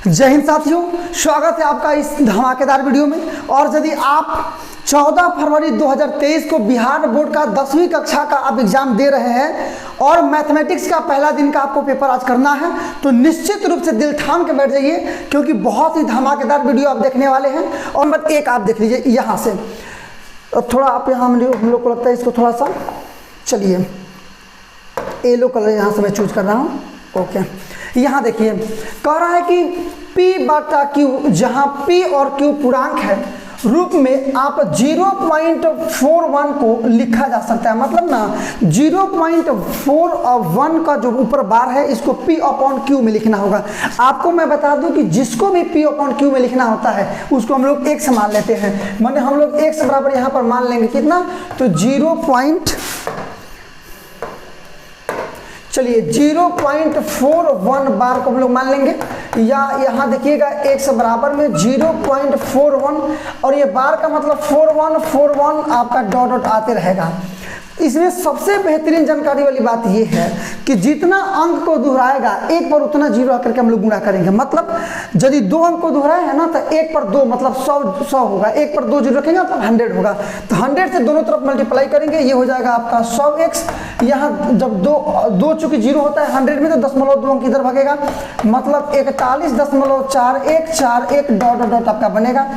जय हिंद साथियों, स्वागत है आपका इस धमाकेदार वीडियो में। और यदि आप 14 फरवरी 2023 को बिहार बोर्ड का 10वीं कक्षा का आप एग्जाम दे रहे हैं और मैथमेटिक्स का पहला दिन का आपको पेपर आज करना है, तो निश्चित रूप से दिल थाम के बैठ जाइए, क्योंकि बहुत ही धमाकेदार वीडियो आप देखने वाले हैं। और नंबर 1 आप देख लीजिए यहाँ से, थोड़ा आप यहाँ हम लोग को लगता है इसको थोड़ा सा, चलिए येलो कलर यहाँ से मैं चूज कर रहा हूँ। ओके, यहाँ देखिए कह रहा है कि P बटा Q, जहाँ P और Q पूर्णांक है रूप में आप 0.41 को लिखा जा सकता है। मतलब ना 0.41 का जो ऊपर बार है इसको P अपॉन Q में लिखना होगा। आपको मैं बता दूं कि जिसको भी P अपॉन Q में लिखना होता है उसको हम लोग x मान लेते हैं। माने हम लोग x बराबर यहाँ पर मान लेंगे कितना, तो 0.41 बार को हम लोग मान लेंगे। या यहाँ देखिएगा x बराबर में 0.41 और ये बार का मतलब 4141 आपका डॉट डॉट आते रहेगा। इसमें सबसे बेहतरीन जानकारी वाली बात ये है कि जितना अंक को दोहराएगा एक पर उतना जीरो करके हम लोग गुणा करेंगे। मतलब यदि 2 अंक को दोहराए है ना, तो 1 पर 2 मतलब 100 होगा, 1 पर 2 जीरो रखेंगे मतलब 100 होगा। तो 100 से दोनों तरफ मल्टीप्लाई करेंगे, ये हो जाएगा आपका 100x। यहाँ जब दो चूंकि जीरो होता है 100 में, तो 0.2 अंक इधर भागेगा, मतलब 41.4141 डॉट डॉट आपका बनेगा।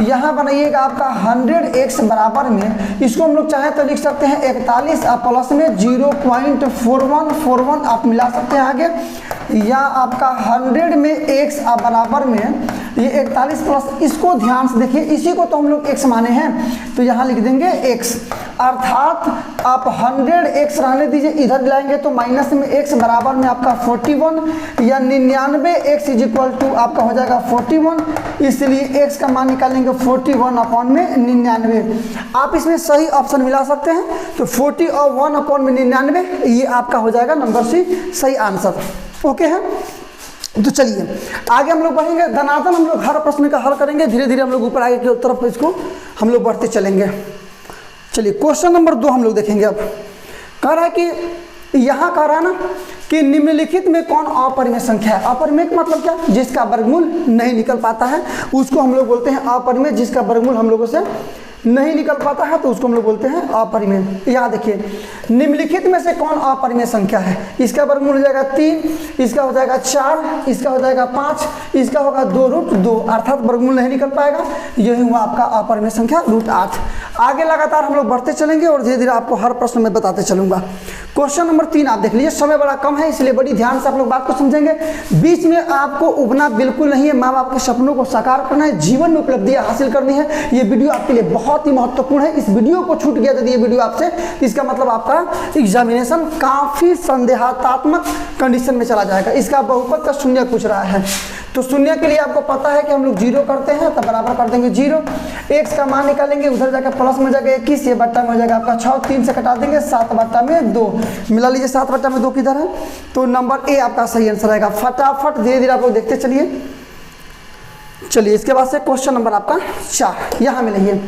यहाँ बनाइएगा आपका 100x बराबर में, इसको हम लोग चाहे तो लिख सकते हैं 41 आप प्लस में 0.4141 आप मिला सकते हैं आगे, या आपका 100 में x आप बराबर में ये 41 प्लस, इसको ध्यान से देखिए, इसी को तो हम लोग x माने हैं, तो यहाँ लिख देंगे x। अर्थात आप 100x रहने दीजिए, इधर लाएंगे तो माइनस में x बराबर में आपका 41 या 99x इज इक्वल टू आपका हो जाएगा 41, इसलिए x का मान निकालेंगे 41 अपॉन में 99। आप इसमें सही ऑप्शन मिला सकते हैं, तो 40 और 1 अपॉन में 99, ये आपका हो जाएगा नंबर सी सही आंसर। ओके है, तो चलिए आगे हम लोग बढ़ेंगे। धनातन हम लोग हर प्रश्न का हल करेंगे, धीरे धीरे हम लोग ऊपर आगे की तरफ इसको हम लोग बढ़ते चलेंगे। चलिए क्वेश्चन नंबर 2 हम लोग देखेंगे। अब कह रहा है कि यहाँ कह रहा है ना कि निम्नलिखित में कौन अपरिमेय संख्या है। अपरिमेय का मतलब क्या, जिसका वर्गमूल नहीं निकल पाता है उसको हम लोग बोलते हैं अपरिमेय। जिसका वर्गमूल हम लोगों से नहीं निकल पाता है तो उसको हम लोग बोलते हैं अपरिमेय। यहाँ देखिए निम्नलिखित में से कौन अपरिमेय संख्या है। इसका वर्गमूल हो जाएगा 3, इसका हो जाएगा 4, इसका हो जाएगा 5, इसका होगा 2√2, अर्थात वर्गमूल नहीं निकल पाएगा। यही हुआ आपका अपरिमेय संख्या √8। आगे लगातार हम लोग बढ़ते चलेंगे और धीरे धीरे आपको हर प्रश्न में बताते चलूंगा। क्वेश्चन नंबर 3 आप देख लीजिए, समय बड़ा कम है इसलिए बड़ी ध्यान से आप लोग बात को समझेंगे। बीच में आपको उबना बिल्कुल नहीं है, माँ बाप के सपनों को साकार करना है, जीवन में उपलब्धियां हासिल करनी है। ये वीडियो आपके लिए बहुत ही महत्वपूर्ण है। इस वीडियो को छूट गया यदि ये वीडियो आपसे, इसका मतलब आपका एग्जामिनेशन काफी संदेहात्मक कंडीशन में चला जाएगा। इसका बहुपद का शून्य पूछ रहा है, तो शून्य के लिए आपको पता है कि हम लोग 0 करते हैं, तो बराबर कर देंगे 0। x का मान निकालेंगे, उधर जाकर प्लस में जाएगा 21, ये बट्टा में हो जाएगा आपका 6, 3 से कटा देंगे 7/2 मिला लीजिए। 7/2 किधर है, तो नंबर ए आपका सही आंसर आएगा। फटाफट धीरे धीरे आप लोग देखते चलिए। चलिए इसके बाद से क्वेश्चन नंबर आपका 4 यहाँ मिलेंगे।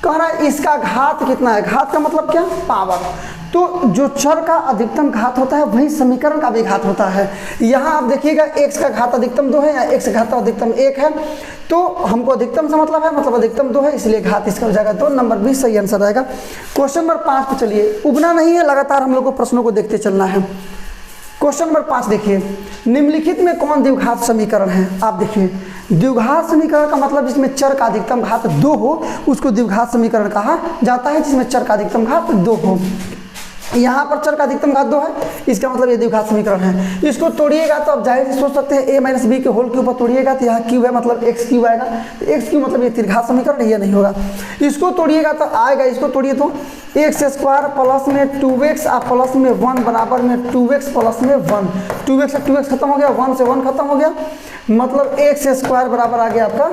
कह रहा है इसका घात कितना है। घात का मतलब क्या, पावर। तो जो चर का अधिकतम घात होता है वही समीकरण का भी घात होता है। यहाँ आप देखिएगा x का घात अधिकतम 2 है या x का घात अधिकतम 1 है, तो हमको अधिकतम से मतलब है, मतलब अधिकतम 2 है, इसलिए घात इसका हो जाएगा 2। नंबर बी सही आंसर आएगा। क्वेश्चन नंबर 5 पे चलिए, उबना नहीं है, लगातार हम लोग को प्रश्नों को देखते चलना है। क्वेश्चन नंबर 5 देखिए, निम्नलिखित में कौन द्विघात समीकरण है। आप देखिए द्विघात समीकरण का मतलब जिसमें चर का अधिकतम घात 2 हो उसको द्विघात समीकरण कहा जाता है, जिसमें चर का अधिकतम घात 2 हो। यहाँ पर चर का अधिकतम घात 2 है, इसका मतलब ये द्विघात समीकरण है। इसको तोड़िएगा तो आप जाहिर से सोच सकते हैं a - b के होल के ऊपर तोड़िएगा तो यहाँ क्यूब है, मतलब x क्यूब आएगा, तो x क्यूब मतलब ये त्रिघात समीकरण, ये नहीं होगा। इसको तोड़िएगा तो आएगा, इसको तोड़िए तो x² प्लस में 2x और प्लस में 1 बराबर में 2x प्लस में 1। 2x से 2x खत्म हो गया, 1 से 1 खत्म हो गया, मतलब x² बराबर आ गया आपका,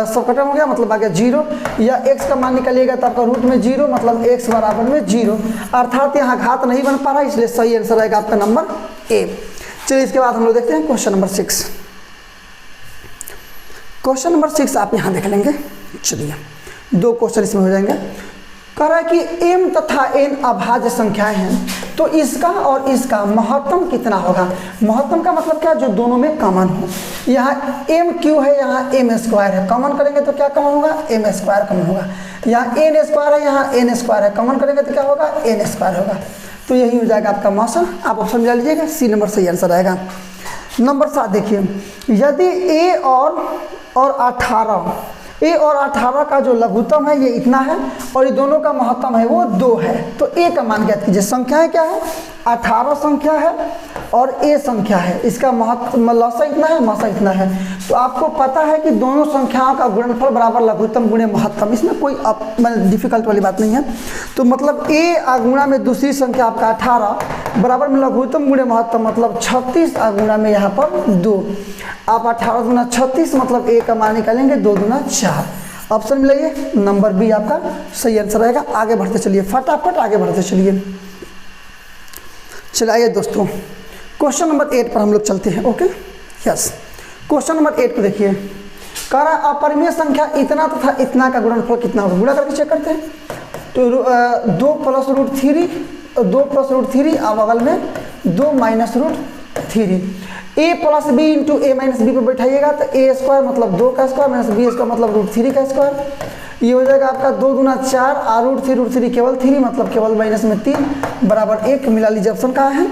सब खत्म हो गया, मतलब आ गया 0। या x का मान निकालिएगा तो आपका रूट में 0, मतलब x बराबर में 0, अर्थात यहाँ घात नहीं बन पा रहा, इसलिए सही आंसर आएगा आपका नंबर ए। चलिए इसके बाद हम लोग देखते हैं क्वेश्चन नंबर 6। क्वेश्चन नंबर 6 आप यहाँ देख लेंगे। चलिए 2 क्वेश्चन इसमें हो जाएंगे। कह रहा है कि m तथा n अभाज्य संख्याएं हैं, तो इसका और इसका महत्तम कितना होगा। महत्तम का मतलब क्या, जो दोनों में कॉमन हो। यहाँ m क्यों है, यहाँ m स्क्वायर है, कॉमन करेंगे तो क्या कॉमन होगा, m स्क्वायर कॉमन होगा। यहाँ n स्क्वायर है, यहाँ n स्क्वायर है, कॉमन करेंगे तो क्या होगा, n स्क्वायर होगा। तो यही हो जाएगा आपका मौसम। आप ऑप्शन ले लीजिएगा, सी नंबर सही आंसर आएगा। नंबर 7 देखिए, यदि a और 18, a और 18 का जो लघुत्तम है ये इतना है और ये दोनों का महत्तम है वो 2 है, तो a का मान ज्ञात कीजिए। संख्याएं क्या है, 18 संख्या है और a संख्या है, इसका लसा इतना है, मसा इतना है। तो आपको पता है कि दोनों संख्याओं का गुणनफल बराबर लघुत्तम गुणे महत्तम, इसमें कोई डिफिकल्ट वाली बात नहीं है। तो मतलब a गुणा में दूसरी संख्या आपका 18 बराबर में लघुत्तम गुणे महत्तम, मतलब 36 गुणा में यहाँ पर 2। आप 18 गुना 36 मतलब a का मान निकालेंगे 2 दूना 4। ऑप्शन मिलाइए, नंबर बी आपका सही आंसर रहेगा। आगे बढ़ते चलिए, फटाफट आगे बढ़ते चलिए। चलिए दोस्तों, क्वेश्चन नंबर 8 पर हम लोग चलते हैं। ओके, यस, क्वेश्चन नंबर 8 को देखिए, कह रहा है अपरिमेय संख्या इतना तथा इतना का गुणनफल कितना होगा। गुणा करके चेक करते हैं। तो 2 + √3, 2 + √3 और बगल में 2 - √3, a + b × a - b पर बैठाइएगा तो a स्क्वायर मतलब 2 का स्क्वायर माइनस b स्क्वायर मतलब √3 का स्क्वायर। ये हो जाएगा आपका 2 दूना 4 और √3 केवल 3 मतलब केवल माइनस में 3 बराबर 1। मिला लीजिए, ऑप्शन कहाँ है।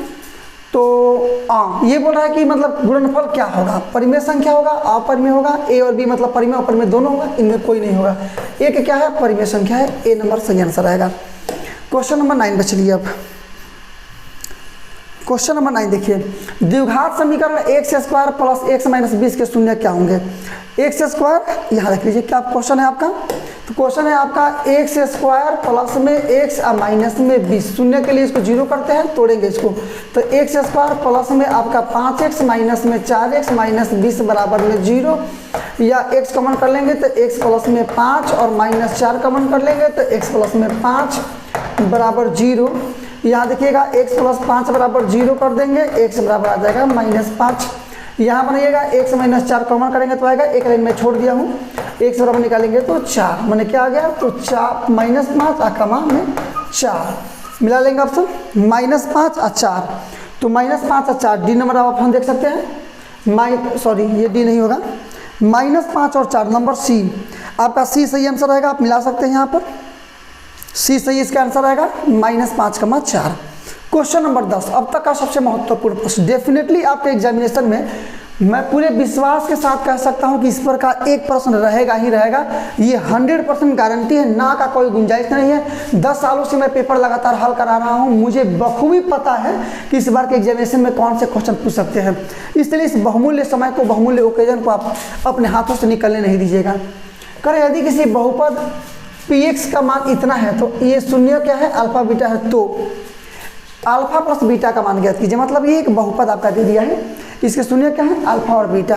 तो ये बोल रहा है कि मतलब गुणनफल क्या होगा, परिमेय संख्या होगा, अपरिमेय होगा। a और b मतलब परिमेय अपरिमेय दोनों होगा, इनमें कोई नहीं होगा। एक क्या है, परिमेय संख्या है, ए नंबर सही आंसर आएगा। क्वेश्चन नंबर 9 पे चलिए। अब क्वेश्चन नंबर 9 देखिए, द्विघात समीकरण x² + x - 20 के शून्य क्या होंगे। x², यहाँ देख लीजिए क्या क्वेश्चन है आपका। तो क्वेश्चन है आपका x² प्लस में x माइनस में 20, शून्य के लिए इसको 0 करते हैं, तोड़ेंगे इसको। तो x² प्लस में आपका 5x माइनस में 4x माइनस 20 बराबर में 0, या x कॉमन कर लेंगे तो x प्लस में 5 और -4 कॉमन कर लेंगे तो x प्लस में 5 बराबर 0। यहाँ देखिएगा x + 5 बराबर 0 कर देंगे, x बराबर आ जाएगा -5। यहाँ बनाइएगा x - 4 कॉमन करेंगे तो आएगा, एक लाइन में छोड़ दिया हूँ, x बराबर निकालेंगे तो 4, मैंने क्या आ गया, तो 4 -5 और कमा में 4 मिला लेंगे ऑप्शन, -5 और 4। तो -5 और 4 डी नंबर आप ऑप्शन देख सकते हैं। सॉरी ये डी नहीं होगा, -5 और 4 नंबर सी आपका, सी सही आंसर रहेगा। आप मिला सकते हैं यहाँ पर, सी सही इसका आंसर आएगा, -5, 4। क्वेश्चन नंबर 10, अब तक का सबसे महत्वपूर्ण प्रश्न। डेफिनेटली आपके एग्जामिनेशन में मैं पूरे विश्वास के साथ कह सकता हूं कि इस पर का एक प्रश्न रहेगा ही रहेगा, ये 100% गारंटी है, ना का कोई गुंजाइश नहीं है। 10 सालों से मैं पेपर लगातार हल करा रहा हूं, मुझे बखूबी पता है कि इस बार के एग्जामिनेशन में कौन से क्वेश्चन पूछ सकते हैं। इसलिए इस बहुमूल्य समय को, बहुमूल्य ओकेजन को आप अपने हाथों से निकलने नहीं दीजिएगा। करें यदि किसी बहुपद px का मान इतना है तो ये शून्य क्या है, अल्फा बीटा है, तो अल्फा प्लस बीटा का मान ज्ञात कीजिए। मतलब ये एक बहुपद आपका दे दिया है, इसके शून्य क्या है, अल्फा और बीटा।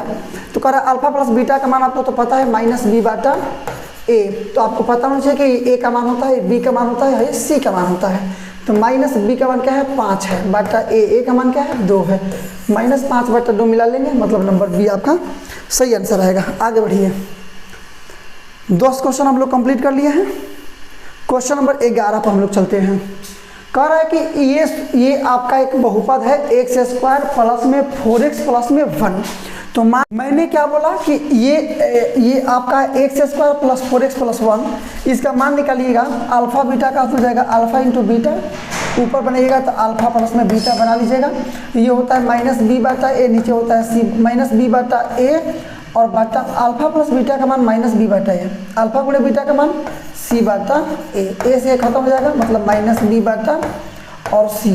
तो कह रहा है अल्फा प्लस बीटा का मान आपको तो पता है -b/a, तो आपको पता होना चाहिए कि a का मान होता है, b का मान होता है, c का मान होता है। तो -b का मान क्या है, 5 है, बटा a का मान क्या है, 2 है। -5/2 मिला लेंगे, मतलब नंबर बी आपका सही आंसर रहेगा। आगे बढ़िए, 10 क्वेश्चन हम लोग कंप्लीट कर लिए हैं। क्वेश्चन नंबर 11 पर हम लोग चलते हैं। कह रहा है कि ये आपका एक बहुपद है, x² प्लस में 4x प्लस में 1। तो मैंने क्या बोला कि ये आपका x² प्लस 4x प्लस 1, इसका मान निकालिएगा। अल्फा बीटा का हो जाएगा अल्फा इंटू बीटा, ऊपर बनाइएगा तो अल्फा प्लस में बीटा बना लीजिएगा। ये होता है -b/a, नीचे होता है c, -b/a और बटा अल्फा प्लस बीटा का मान -b/a, अल्फा गुणे बीटा का मान c/a, ए से खत्म हो जाएगा, मतलब -b/, और c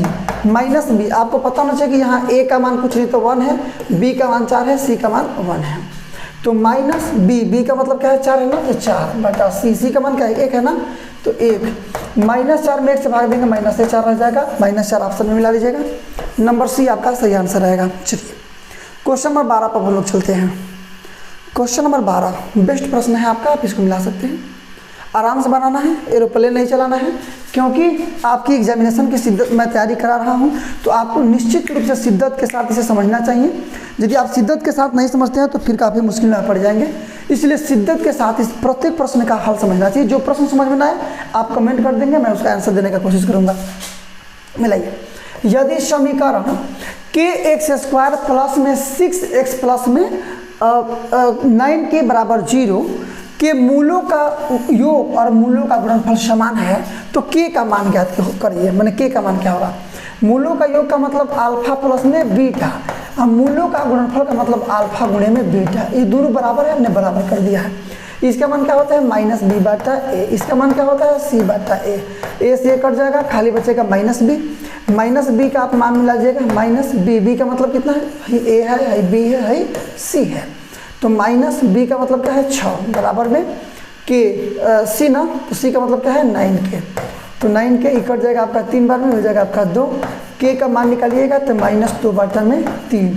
-b। आपको पता होना चाहिए कि यहाँ a का मान कुछ नहीं तो 1 है, b का मान 4 है, c का मान 1 है। तो -b का मतलब क्या है, 4 है ना, तो 4/c, c का मान क्या है, 1 है ना, तो 1। -4 में 1 से भाग देंगे, -4 रह जाएगा, -4 ऑप्शन में मिला लीजिएगा, नंबर सी आपका सही आंसर रहेगा। चलिए क्वेश्चन नंबर 12 पर हम लोग चलते हैं। क्वेश्चन नंबर 12 बेस्ट प्रश्न है आपका, आप इसको मिला सकते हैं। आराम से बनाना है, एरोप्लेन नहीं चलाना है, क्योंकि आपकी एग्जामिनेशन की शिद्दत मैं तैयारी करा रहा हूं, तो आपको निश्चित रूप से शिद्दत के साथ इसे समझना चाहिए। यदि आप शिद्दत के साथ नहीं समझते हैं तो फिर काफ़ी मुश्किल में पड़ जाएंगे। इसलिए शिद्दत के साथ इस प्रत्येक प्रश्न का हल समझना चाहिए। जो प्रश्न समझ में ना आए आप कमेंट कर देंगे, मैं उसका आंसर देने का कोशिश करूँगा। मिलाइए, यदि समीकरण kx² प्लस में 6x प्लस में 9 के बराबर 0 के मूलों का योग और मूलों का गुणनफल समान है तो k का मान ज्ञात करिए। मैंने k का मान क्या होगा? मूलों का योग का मतलब अल्फा प्लस में बीटा, अब मूलों का गुणनफल का मतलब अल्फा गुणे में बीटा। ये दोनों बराबर है, हमने बराबर कर दिया है। इसका मान क्या होता है? माइनस बी बाटा ए। इसका मान क्या होता है? सी बाटा ए। ए से कट जाएगा, खाली बचेगा माइनस बी। माइनस बी का आप मान मिला जाएगा माइनस बी। बी का मतलब कितना है? भाई ए है, बी है, सी है। तो माइनस बी का मतलब क्या है? 6 बराबर में के सी ना, तो सी का मतलब क्या है? 9k। तो 9k कट जाएगा आपका 3 बार में, हो जाएगा आपका 2। k का मान निकालिएगा तो -2/3।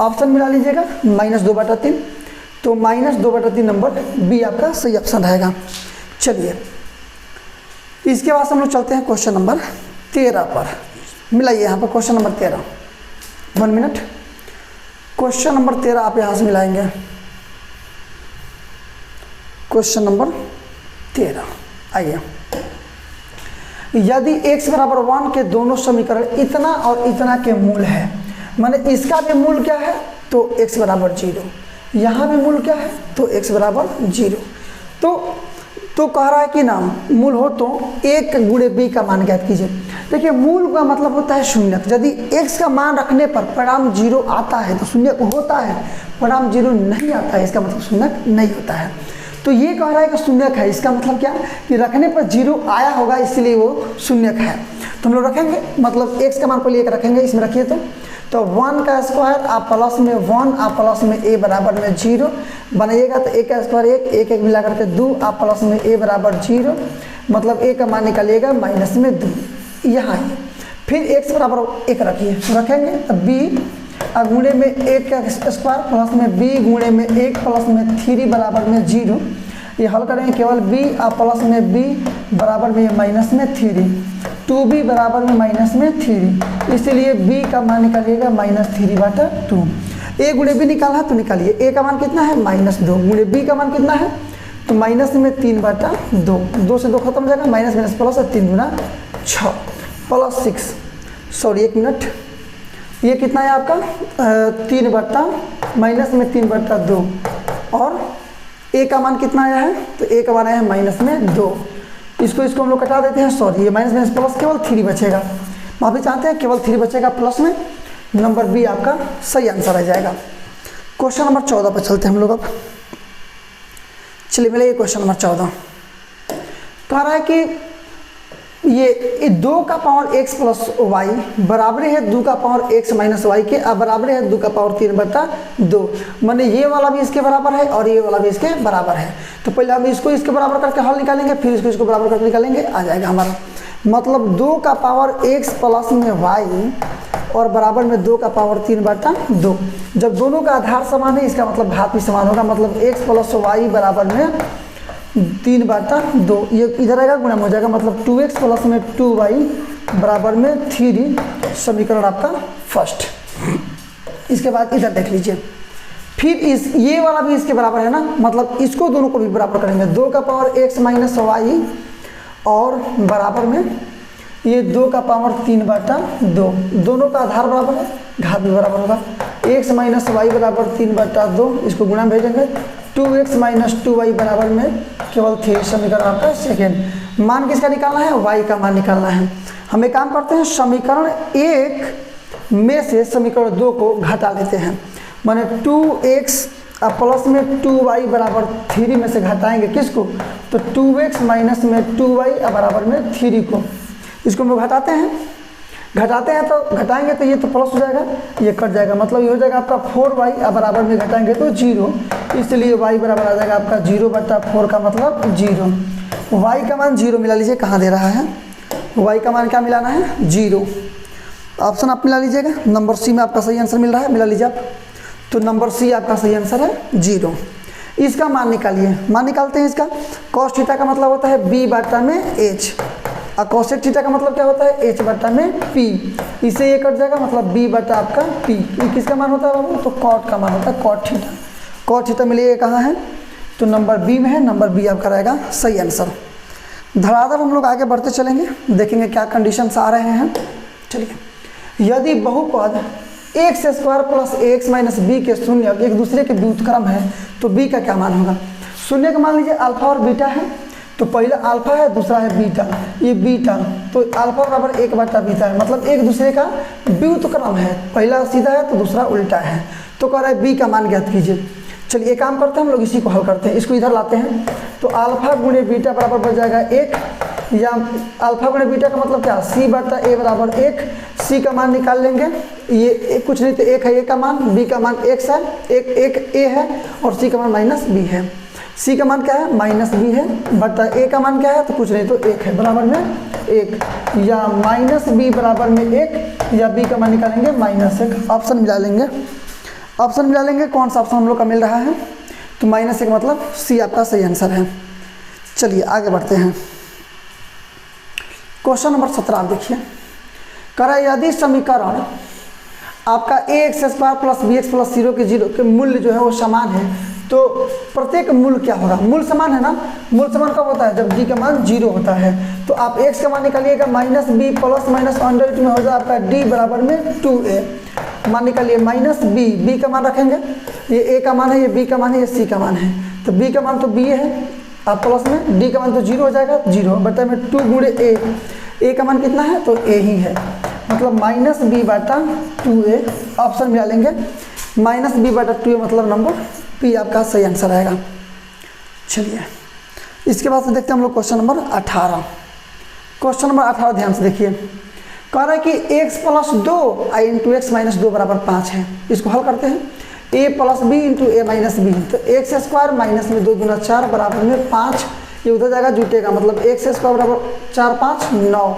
ऑप्शन मिला लीजिएगा -2/3। तो -2/3 नंबर बी आपका सही ऑप्शन रहेगा। चलिए इसके बाद हम लोग चलते हैं क्वेश्चन नंबर 13 पर। मिलाइए यहाँ पर question number 13। 1 minute. Question number 13 आप यहाँ से मिलाएंगे। क्वेश्चन नंबर 13 आइए। यदि x बराबर 1 के दोनों समीकरण इतना और इतना के मूल है, माने इसका भी मूल क्या है? तो x बराबर 0, यहाँ भी मूल क्या है? तो x बराबर 0। तो कह रहा है कि ना मूल हो तो 1 गुणे b का मान ज्ञात कीजिए। देखिए मूल का मतलब होता है शून्यक। यदि x का मान रखने पर परिणाम 0 आता है तो शून्यक होता है, परिणाम 0 नहीं आता है इसका मतलब शून्यक नहीं होता है। तो ये कह रहा है कि शून्यक है, इसका मतलब क्या कि रखने पर 0 आया होगा इसलिए वो शून्यक है। तो हम लोग रखेंगे, मतलब x का मान पहले 1 रखेंगे, इसमें रखिए। तो 1 का स्क्वायर आप प्लस में 1 आप प्लस में a बराबर में 0 बनाइएगा। तो 1 का स्क्वायर 1 1 मिला करके 2 आप प्लस में a बराबर 0, मतलब a का मान निकालिएगा माइनस में 2 यहाँ। फिर x बराबर 1 रखिए, तो रखेंगे तो b गुणे में 1 का स्क्वायर प्लस में b गुणे में 1 प्लस में 3 बराबर में 0। ये हल करेंगे केवल b और प्लस में b बराबर में माइनस में 3, 2b बराबर में माइनस में 3, इसलिए b का मान निकालिएगा -3/2। a गुणे b निकालना है तो निकालिए। a का मान कितना है? -2 गुणे b का मान कितना है? तो माइनस में 3/2। 2 से 2 खत्म हो जाएगा, माइनस माइनस प्लस 3 गुना 6 प्लस 6, सॉरी 1 मिनट, ये कितना है आपका 3 बट्टा माइनस में 3/2 और a का मान कितना आया है? तो a का मान आया है माइनस में 2। इसको हम लोग कटा देते हैं, सॉरी ये माइनस माइनस प्लस केवल 3 बचेगा। माफी चाहते हैं, केवल 3 बचेगा प्लस में, नंबर बी आपका सही आंसर आ जाएगा। क्वेश्चन नंबर 14 पर चलते हैं हम लोग अब। चलिए मिले क्वेश्चन नंबर 14 कह रहा है कि ये 2 का पावर x प्लस वाई बराबर है 2 का पावर x माइनस वाई के, अब बराबर है 2 का पावर 3/2। माने ये वाला भी इसके बराबर है और ये वाला भी इसके बराबर है। तो पहले हम इसको इसके बराबर करके हल निकालेंगे, फिर इसको बराबर करके निकालेंगे, आ जाएगा हमारा। मतलब 2 का पावर x प्लस में वाई और बराबर में 2 का पावर 3/2। जब दोनों का आधार समान है इसका मतलब घात भी समान होगा, मतलब x प्लस वाई बराबर में 3/2। ये इधर आएगा गुणा में हो जाएगा, मतलब 2x प्लस में 2y बराबर में 3, समीकरण आपका फर्स्ट। इसके बाद इधर देख लीजिए, फिर ये वाला भी इसके बराबर है ना, मतलब इसको दोनों को भी बराबर करेंगे। 2 का पावर x माइनस वाई और बराबर में ये 2 का पावर 3/2। दोनों का आधार बराबर है, घात भी बराबर होगा। x माइनस वाई बराबर 3/2, इसको गुणा में भेजेंगे। 2x माइनस 2y बराबर में केवल 3, समीकरण आपका सेकेंड। मान किसका निकालना है? y का मान निकालना है। हम एक काम करते हैं, समीकरण 1 में से समीकरण 2 को घटा लेते हैं। माने 2x प्लस में 2y बराबर 3 में से घटाएंगे किसको? तो 2x माइनस में 2y बराबर में 3 को। इसको हम लोग घटाते हैं तो घटाएंगे तो ये तो प्लस हो जाएगा, ये कट जाएगा, मतलब ये हो जाएगा आपका 4y बराबर में घटाएंगे तो 0, इसलिए y बराबर आ जाएगा आपका 0/4 का मतलब 0। y का मान 0 मिला लीजिए, कहाँ दे रहा है? y का मान क्या मिलाना है? 0। ऑप्शन आप मिला लीजिएगा, नंबर सी में आपका सही आंसर मिल रहा है, मिला लीजिए आप। तो नंबर सी आपका सही आंसर है 0। इसका मान निकालिए, मान निकालते हैं इसका। cos थीटा का मतलब होता है b/h, और कोसेक थीटा का मतलब क्या होता है, एच बटा में पी, इसे ये कट जाएगा मतलब बी बटा आपका पी। ये किसका मान होता है बाबू, तो कॉट का मान होता है, कॉट थीटा। कॉट थीटा मिलिए कहाँ है, तो नंबर बी में है, नंबर बी आपका रहेगा सही आंसर। धड़ाधड़ हम लोग आगे बढ़ते चलेंगे, देखेंगे क्या कंडीशंस आ रहे हैं। चलिए, यदि बहुपद एक्स स्क्वायर प्लस ए एक्स माइनस बी के शून्य एक दूसरे के व्युत्क्रम है तो बी का क्या मान होगा। शून्य का मान लीजिए अल्फा और बीटा है, तो पहला अल्फा है दूसरा है बीटा, ये बीटा, तो अल्फा बराबर एक बटा बीटा है, मतलब एक दूसरे का व्युत्क्रम है, पहला सीधा है तो दूसरा उल्टा है। तो कह रहा है बी का मान ज्ञात कीजिए। चलिए एक काम करते हैं, हम लोग इसी को हल करते हैं, इसको इधर लाते हैं। तो अल्फा गुणे बीटा बराबर बच जाएगा एक, या अल्फा गुणे बीटा का मतलब क्या, सी बटा ए बराबर एक। सी का मान निकाल लेंगे, ये कुछ नहीं तो एक है ए का मान, बी का मान एक्स है, एक ए है, और सी का मान माइनस बी है। सी का मान क्या है, माइनस बी है, बटा ए का मान क्या है, तो कुछ नहीं तो एक है, बराबर में एक, या माइनस बी बराबर में एक, या बी का मान निकालेंगे माइनस एक। ऑप्शन मिला लेंगे, ऑप्शन मिला लेंगे, कौन सा ऑप्शन हम लोग का मिल रहा है, तो माइनस एक, मतलब सी आपका सही आंसर है। चलिए आगे बढ़ते हैं। क्वेश्चन नंबर 17 आप देखिए, कह रहा है यदि समीकरण आपका a x square plus b x plus zero के मूल्य जो है वो समान है, तो प्रत्येक मूल क्या होगा, मूल समान है ना, मूल समान कब होता है, जब डी का मान 0 होता है। तो आप एक्स का मान निकालिएगा, minus b plus minus under root में हो जाए आपका डी बराबर में 2a, मान निकालिए माइनस बी, बी का मान रखेंगे, ये ए का मान है, ये बी का मान है, ये सी का मान है, तो बी का मान तो बी है, आप प्लस में डी का मान तो 0 हो जाएगा, 0 बटा में 2 गुणे ए का मान कितना है, तो ए ही है, मतलब माइनस बी बटा 2a। ऑप्शन मिला लेंगे, माइनस बी बटा 2a मतलब नंबर पी आपका सही आंसर आएगा। चलिए इसके बाद से देखते हैं हम लोग क्वेश्चन नंबर 18। क्वेश्चन नंबर 18 ध्यान से देखिए, कह रहा है कि x plus 2 into x minus 2 बराबर 5 है। इसको हल करते हैं, a plus b into a minus b, तो एक्स स्क्वायर माइनस में 2 गुना 4 बराबर में 5, ये उधर जाएगा जुटेगा, मतलब एक्स स्क्वायर बराबर 4 5 9,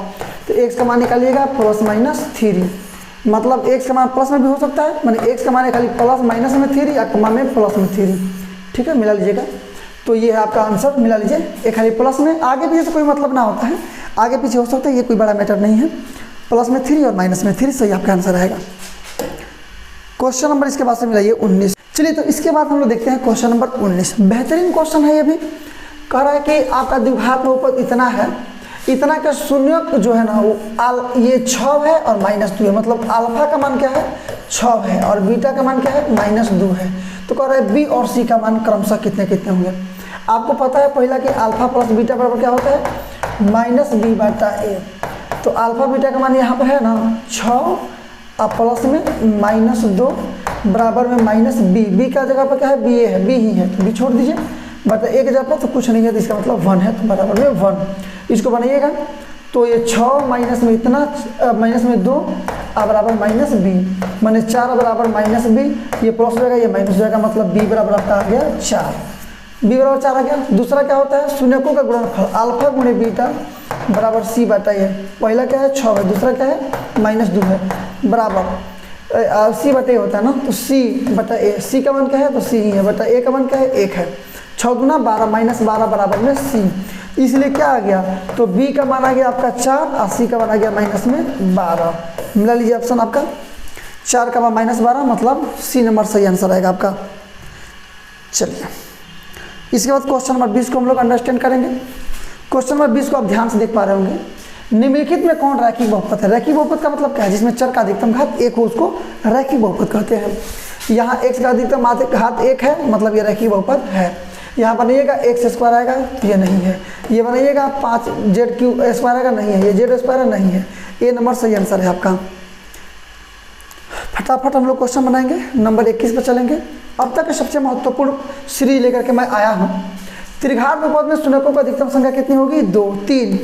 तो एक्स का मान निकालिएगा प्लस माइनस 3, मतलब एक्स का मान प्लस में भी हो सकता है, मैंने एक्स का मान है खाली प्लस माइनस में 3, या मान में प्लस में 3, ठीक है, मिला लीजिएगा। तो ये है आपका आंसर, मिला लीजिए, एक खाली प्लस में, आगे पीछे से कोई मतलब ना होता है, आगे पीछे हो सकता है, ये कोई बड़ा मैटर नहीं है, प्लस में 3 और माइनस में 3 सही आपका आंसर रहेगा। क्वेश्चन नंबर इसके बाद से मिलाइए 19। चलिए तो इसके बाद हम लोग देखते हैं क्वेश्चन नंबर 19, बेहतरीन क्वेश्चन है ये भी। कह रहा है कि आपका द्विघात बहुपद इतना है, इतना का शून्य जो है ना वो ये 6 है और माइनस 2 है, मतलब अल्फा का मान क्या है 6 है और बीटा का मान क्या है माइनस 2 है। तो कह रहा है बी और सी का मान क्रमशः कितने कितने होंगे। आपको पता है पहला कि अल्फा प्लस बीटा बराबर क्या होता है माइनस बी बटा ए, तो अल्फा बीटा का मान यहाँ पर है ना 6 और प्लस में माइनस 2 बराबर में माइनस बी, बी का जगह पर क्या है बी ए है, बी ही है, तो बी छोड़ दीजिए, बटा एक जगह पर तो कुछ नहीं है, तो इसका मतलब 1 है, तो बराबर में 1, इसको बनाइएगा। तो ये 6 माइनस में इतना माइनस में 2 और बराबर माइनस बी, माने 4 बराबर माइनस बी, ये प्लस हो जाएगा ये माइनस हो जाएगा, मतलब बी बराबर आपका आ गया 4, बी बराबर 4 आ गया। दूसरा क्या होता है शून्यकों का गुणनफल अल्फा गुणे बीटा बराबर सी बटा ए, पहला क्या है 6 है, दूसरा क्या है माइनस 2 है, बराबर सी बटा ए होता है ना, तो सी बटा ए, सी का मान क्या है तो सी ही है, बटा ए का मान क्या है 1 है, 6 गुना 12 माइनस 12 बराबर में सी, इसलिए क्या आ गया तो बी का मान आ गया आपका 4 और सी का मान आ गया माइनस में 12। मिला लीजिए ऑप्शन आपका 4 का मान माइनस 12, मतलब सी नंबर सही आंसर आएगा आपका। चलिए इसके बाद क्वेश्चन नंबर 20 को हम लोग अंडरस्टैंड करेंगे। क्वेश्चन नंबर 20 को आप ध्यान से देख पा रहे होंगे, निम्नलिखित में कौन रैखिक बहुपद है। रैखिक बहुपद का मतलब क्या है, जिसमें चर का अधिकतम घात 1 हो उसको रैखिक बहुपद कहते हैं। यहाँ x का अधिकतम घात 1 है, मतलब ये रैखिक बहुपद है। यहाँ बनाइएगा एक्स स्क्वायर आएगा, ये नहीं है, ये बनाइएगा 5 जेड क्यू स्क्वायर आएगा, नहीं है, ये जेड स्क्वायर नहीं है, ये नंबर सही आंसर है आपका। फटाफट हम लोग क्वेश्चन बनाएंगे, नंबर 21 पर चलेंगे। अब तक सबसे महत्वपूर्ण सीरीज लेकर के मैं आया हूँ। त्रिघात बहुपद में शून्यकों की अधिकतम संख्या कितनी होगी 2 3,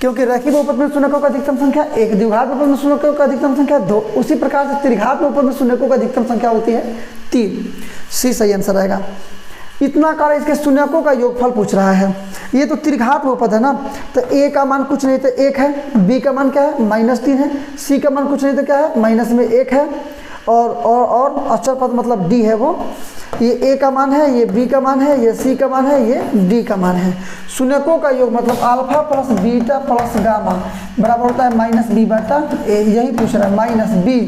क्योंकि रैखिक बहुपद में शून्यकों की अधिकतम संख्या 1, द्विघात बहुपद में शून्यकों की अधिकतम संख्या 2, उसी प्रकार से त्रिघात बहुपद में शून्यकों की अधिकतम संख्या होती है 3, सी सही आंसर आएगा। इतना कार्य इसके शून्यकों का योगफल पूछ रहा है, ये तो त्रिघात बहुपद है ना, तो ए का मान कुछ नहीं तो 1 है, बी का मान क्या है -3 है, सी का मान कुछ नहीं तो क्या है माइनस में 1 है, और अचर पद मतलब डी है वो ये ए का मान है, ये बी का मान है, ये सी का मान है, ये डी का मान है। शून्यकों का योग मतलब alpha plus beta plus gamma बराबर होता है माइनस बी बटा ए, यही पूछ रहा है माइनस बी।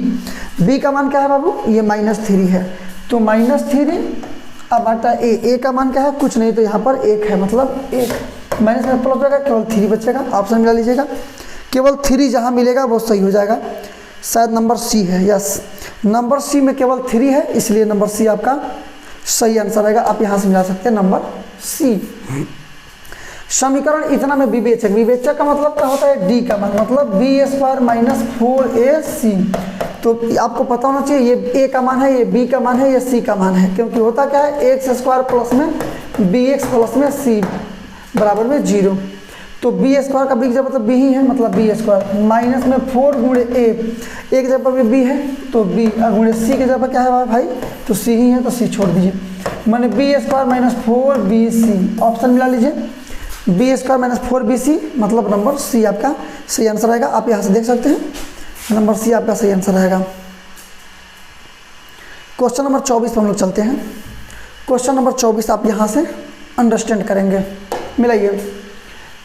बी का मान क्या है बाबू, ये -3 है, तो -3 अब बटा ए। ए का मान क्या है, कुछ नहीं, तो यहाँ पर 1 है, मतलब 1 माइनस में प्लस जाएगा, केवल 3 बचेगा। ऑप्शन मिला लीजिएगा, केवल 3 जहाँ मिलेगा वो सही हो जाएगा। शायद नंबर सी है, यस नंबर सी में केवल 3 है, इसलिए नंबर सी आपका सही आंसर रहेगा। आप यहाँ से मिला सकते हैं नंबर सी। समीकरण इतना में विवेचक, विवेचक का मतलब क्या होता है, डी का मान, मतलब b² - 4ac। तो आपको पता होना चाहिए ये a का मान है, ये b का मान है, ये c का मान है, क्योंकि होता क्या है x² प्लस में bx प्लस में c बराबर में 0। तो b² का b की जगह b ही है, मतलब b² माइनस में 4 गुणे a, एक जगह पर b है तो b, गुणे c की जगह क्या है भाई, तो c ही है, तो c छोड़ दीजिए, माने b² - 4bc। ऑप्शन मिला लीजिए, b² - 4bc, मतलब नंबर सी आपका सही आंसर रहेगा। आप यहाँ से देख सकते हैं नंबर सी आपका सही आंसर रहेगा। क्वेश्चन नंबर 24 पर हम लोग चलते हैं। क्वेश्चन नंबर 24 आप यहाँ से अंडरस्टैंड करेंगे। मिलाइए,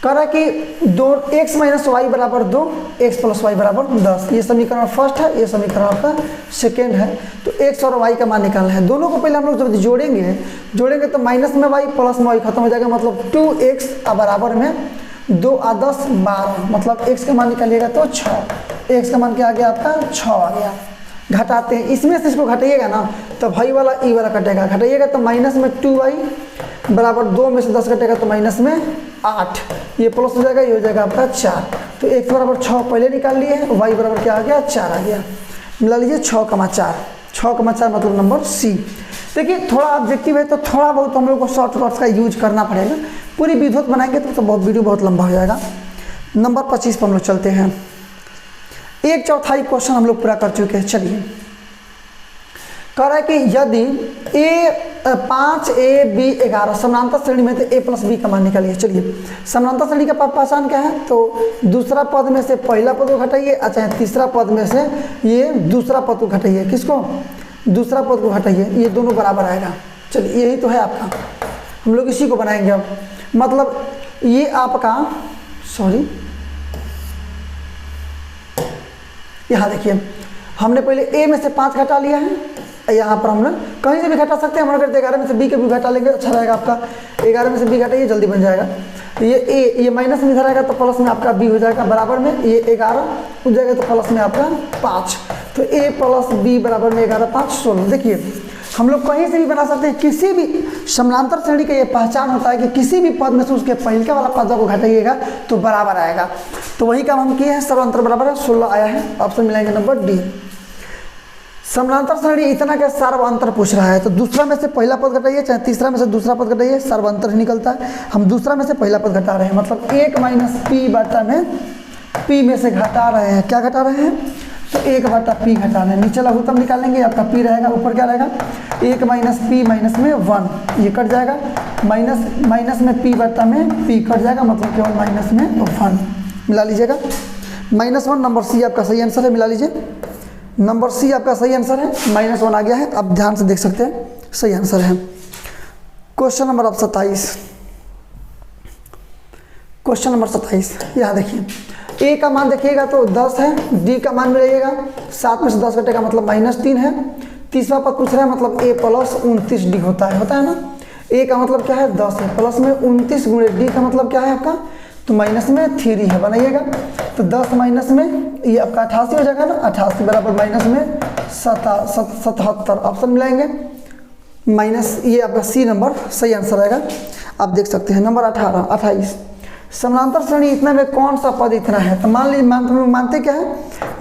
कह रहा है कि 2x - y बराबर 2, x + y बराबर 10। ये समीकरण फर्स्ट है, ये समीकरण आपका सेकेंड है। तो x और y का मान निकालना है। दोनों को पहले हम लोग जब जोड़ेंगे तो माइनस में y प्लस में y खत्म हो जाएगा, मतलब 2x बराबर में 2 × 10 = 12, मतलब x का मान निकालिएगा तो 6। x का मान क्या आ गया आपका 6 आ गया। घटाते हैं, इसमें से इसको घटाइएगा ना तो भाई वाला ई वाला कटेगा, घटाइएगा तो माइनस में 2y बराबर 2 में से 10 कटेगा तो माइनस में 8, ये प्लस हो जाएगा, ये हो जाएगा आपका 4। तो x बराबर 6 पहले निकाल लिए, y बराबर क्या आ गया 4 आ गया। मिला लीजिए 6,4, 6,4 मतलब नंबर सी। देखिए थोड़ा ऑब्जेक्टिव है तो थोड़ा बहुत हम लोग को शॉर्टकट्स का यूज करना पड़ेगा। पूरी विधिवत बनाएंगे तो बहुत वीडियो बहुत लंबा हो जाएगा। नंबर 25 पर हम लोग चलते हैं। 1/4 क्वेश्चन हम लोग पूरा कर चुके हैं। चलिए, कह रहा है कि यदि a5 a b 11 समानांतर श्रेणी में तो a + b का मान निकालिए। चलिए, समानांतर श्रेणी का पहचान क्या है, तो दूसरा पद में से पहला पद को घटाइए, अच्छा तीसरा पद में से ये दूसरा पद को घटाइए। किसको, दूसरा पद को घटाइए, ये दोनों बराबर आएगा। चलिए, यही तो है आपका, हम लोग इसी को बनाएंगे अब। मतलब ये आपका यहाँ देखिए, हमने पहले a में से 5 घटा लिया है, यहाँ पर हमने कहीं से भी घटा सकते हैं। हमारे 11 में से b के भी घटा लेंगे, अच्छा रहेगा आपका। 11 में से b घटाइए, जल्दी बन जाएगा। ये a, ये माइनस में इधर आएगा तो प्लस में आपका b हो जाएगा बराबर में, ये 11 हो जाएगा तो प्लस में आपका 5। तो a + b बराबर में 11 5 16। देखिए, हम लोग कहीं से भी बना सकते हैं, किसी भी समानांतर श्रेणी का ये पहचान होता है कि किसी भी पद में से उसके पहले वाला पद को घटाइएगा तो बराबर आएगा। तो वही काम हम किए हैं, सर्वांतर बराबर है 16 आया है। ऑप्शन मिलाएंगे नंबर डी। समानांतर श्रेणी इतना क्या सर्वांतर पूछ रहा है, तो दूसरा में से पहला पद घटाइए, चाहे तीसरा में से दूसरा पद घटाइए, सर्वांतर ही निकलता है। हम दूसरा में से पहला पद घटा रहे हैं, मतलब 1 - p बटा में p में से घटा रहे हैं। क्या घटा रहे हैं, तो 1 बटा p घटा रहे हैं। नीचे लघुत्तम निकालेंगे, आपका p रहेगा, ऊपर क्या रहेगा 1 - p माइनस में 1, ये कट जाएगा, माइनस में p बटा में p कट जाएगा, मतलब केवल माइनस में 1। मिला लीजिएगा, -1 नंबर सी आपका सही आंसर है। मिला लीजिए, नंबर सी आपका सही आंसर है। -1 आ गया है, आप ध्यान से देख सकते हैं, सही आंसर है। क्वेश्चन नंबर 27, क्वेश्चन नंबर 27 यहाँ देखिए, a का मान देखिएगा तो 10 है, d का मान मिलेगा 7 में से 10 घटेगा, मतलब -3 है। तीसरा पद पूछ रहा है, मतलब a + 29d होता है ना। a का मतलब क्या है 10 है, प्लस में 29 गुणे d का मतलब क्या है आपका, तो माइनस में 3 है, बनाइएगा तो 10 माइनस में ये आपका 88 हो जाएगा ना, 88 बराबर माइनस में 77। ऑप्शन मिलाएंगे माइनस, ये आपका सी नंबर सही आंसर रहेगा। आप देख सकते हैं नंबर 28 समानांतर श्रेणी इतना में कौन सा पद इतना है, तो मान लीजिए मानते क्या है,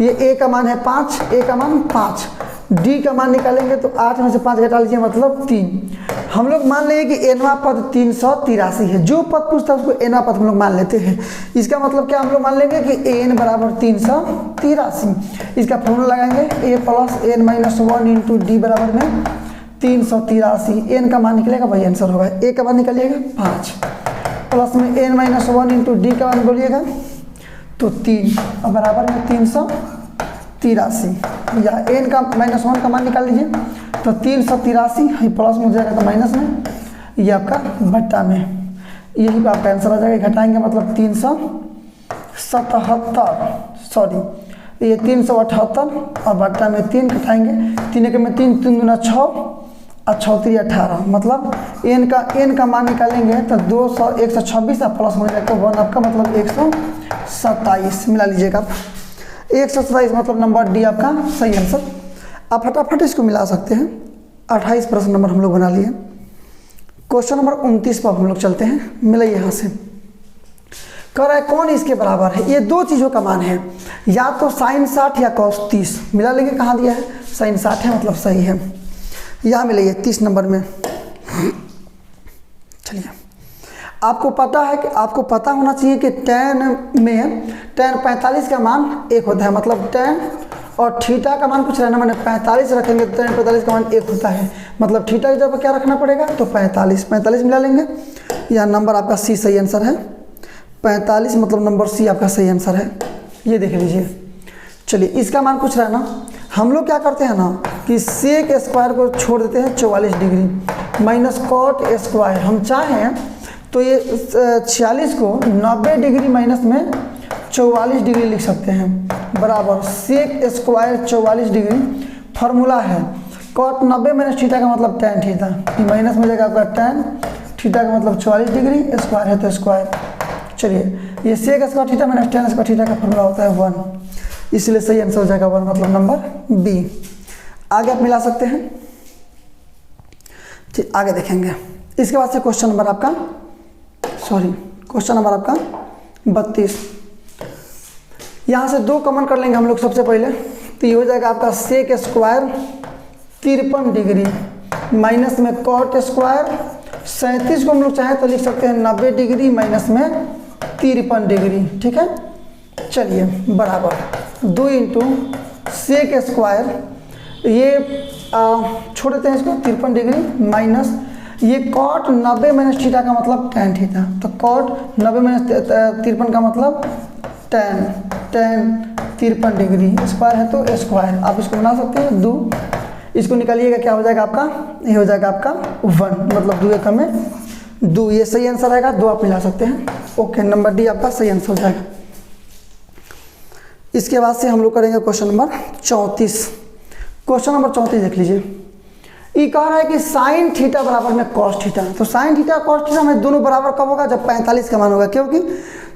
ये a का मान है 5, a का मान 5, d का मान निकालेंगे तो 8 में से 5 घटा लीजिए, मतलब 3। हम लोग मान लेंगे कि एनवा पद 383 है, जो पद पूछता है उसको एनवा पद हम लोग मान लेते हैं। इसका मतलब क्या, हम लोग मान लेंगे कि एन बराबर 383। इसका फॉर्मूला लगाएंगे, a + n - 1 × d बराबर में 383। एन का मान निकलेगा, वही आंसर होगा। a का मान निकालिएगा 5, प्लस में n - 1 × d का मान बोलिएगा तो 3 बराबर में 383, या n का -1 का मान निकाल लीजिए तो 383 प्लस में हो जाएगा तो माइनस में, ये आपका बट्टा में, यही पे आपका आंसर आ जाएगा। घटाएंगे मतलब 377, सॉरी ये 378 और बट्टा में 3 घटाएंगे, 3 एक में 3, 3 दूना 6 और 6 3 18, मतलब n का मान निकालेंगे तो 126 प्लस में जाएगा 1 आपका मतलब 127 मिला लीजिएगा आप। 127 मतलब नंबर डी आपका सही आंसर। आप फटाफट इसको मिला सकते हैं। 28% नंबर हम लोग बना लिए। क्वेश्चन नंबर 29 पर हम लोग चलते हैं। मिला यहाँ से कह रहा है कौन इसके बराबर है। ये दो चीज़ों का मान है, या तो साइन 60 या कॉस 30। मिला लेंगे, कहाँ दिया है साइन 60 है मतलब सही है, यहाँ मिलेगी 30 नंबर में। चलिए आपको पता है कि आपको पता होना चाहिए कि tan में tan 45 का मान 1 होता है, मतलब tan और थीटा का मान कुछ रहना, मैंने 45 रखेंगे तो tan 45 का मान 1 होता है, मतलब थीटा की जगह क्या रखना पड़ेगा तो 45 मिला लेंगे। यह नंबर आपका सी सही आंसर है। 45 मतलब नंबर सी आपका सही आंसर है, ये देख लीजिए। चलिए इसका मान कुछ रहना, हम लोग क्या करते हैं ना कि सेक स्क्वायर को छोड़ देते हैं 44 डिग्री माइनस कॉट स्क्वायर। हम चाहें तो ये 46 को 90 डिग्री माइनस में 44 डिग्री लिख सकते हैं, बराबर सेक स्क्वायर 44 डिग्री। फार्मूला है कॉट 90 माइनस थीटा का मतलब tan थीटा, माइनस में जाएगा आपका tan थीटा का मतलब 44 डिग्री, स्क्वायर है तो स्क्वायर। चलिए ये sec square theta minus tan square theta का फार्मूला होता है 1, इसलिए सही आंसर हो जाएगा 1 मतलब नंबर बी। आगे आप मिला सकते हैं। ठीक, आगे देखेंगे। इसके बाद से क्वेश्चन नंबर आपका 32। यहाँ से 2 कॉमन कर लेंगे हम लोग सबसे पहले, तो ये हो जाएगा आपका सेक स्क्वायर 53 डिग्री माइनस में कॉट स्क्वायर 37 को हम लोग चाहें तो लिख सकते हैं 90 डिग्री माइनस में 53 डिग्री। ठीक है, चलिए बराबर 2 इंटू सेक स्क्वायर, ये छोड़ देते हैं इसको 53 डिग्री माइनस ये कॉट 90 माइनस थीटा का मतलब tan थीटा, तो कॉट 90 माइनस 53 का मतलब tan 53 डिग्री, स्क्वायर है तो स्क्वायर। आप इसको बना सकते हैं 2, इसको निकालिएगा क्या हो जाएगा आपका, ये हो जाएगा आपका 1 मतलब 2 एकम में 2, ये सही आंसर आएगा। 2 आप मिला सकते हैं। ओके, नंबर डी आपका सही आंसर हो जाएगा। इसके बाद से हम लोग करेंगे क्वेश्चन नंबर 34। क्वेश्चन नंबर 34 देख लीजिए। ये कह रहा है कि साइन थीटा बराबर में कॉस थीटा, तो साइन थीटा कॉस थीटा में दोनों बराबर कब होगा, जब 45 का मान होगा, क्योंकि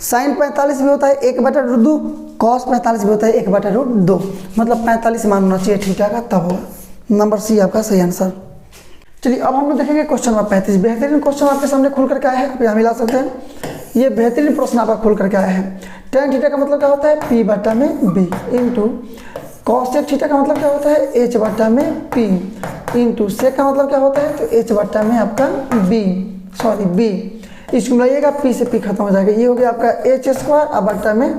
साइन 45 भी होता है 1/√2, कॉस 45 भी होता है 1/√2, मतलब 45 मान होना चाहिए थीटा का, तब होगा। नंबर सी आपका सही आंसर। चलिए अब हम लोग देखेंगे क्वेश्चन नंबर 35। बेहतरीन क्वेश्चन आपके सामने खुल करके आया है, आप यहाँ मिला सकते हैं। ये बेहतरीन प्रश्न आपका खुल करके आया है। tan थीटा का मतलब क्या होता है p/b इंटू कॉस थीटा का मतलब क्या होता है h/p इंटू सेक का मतलब क्या होता है तो h/में आपका b। इसको मिलाइएगा, p से p खत्म हो जाएगा, ये हो गया आपका h² और बट्टा में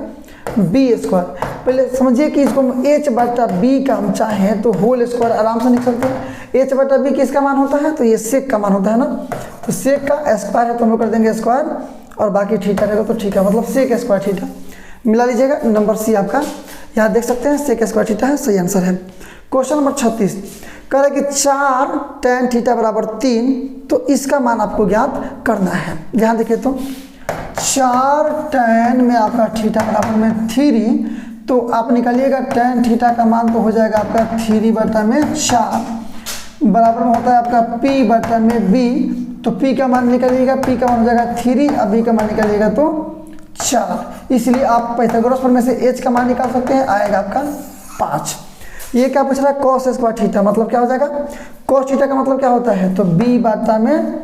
b²। पहले समझिए कि इसको h/b का हम चाहें तो होल स्क्वायर आराम से लिख सकते हैं। h/b किसका मान होता है तो ये सेक का मान होता है ना, तो सेक का स्क्वायर है तो हम लोग कर देंगे स्क्वायर, और बाकी थीटा रहेगा तो ठीक है, मतलब सेक स्क्वायर थीटा मिला लीजिएगा। नंबर सी आपका यहाँ देख सकते हैं सेक स्क्वायर थीटा है, सही आंसर है। क्वेश्चन नंबर 36 कह रहा है कि 4 tan थीटा बराबर 3, तो इसका मान आपको ज्ञात करना है। यहाँ देखिए तो 4 tan में आपका थीटा बराबर में 3, तो आप निकालिएगा tan थीटा का मान तो हो जाएगा आपका 3/4 बराबर में होता है आपका p/b, तो p का मान निकालिएगा, p का मान हो जाएगा 3 और b का मान निकालिएगा तो 4, इसलिए आप पाइथागोरस पर में से h का मान निकाल सकते हैं, आएगा आपका 5। ये क्या पूछ रहा है कॉस स्क्वायर थीटा, मतलब क्या हो जाएगा कॉस थीटा का मतलब क्या होता है तो b/में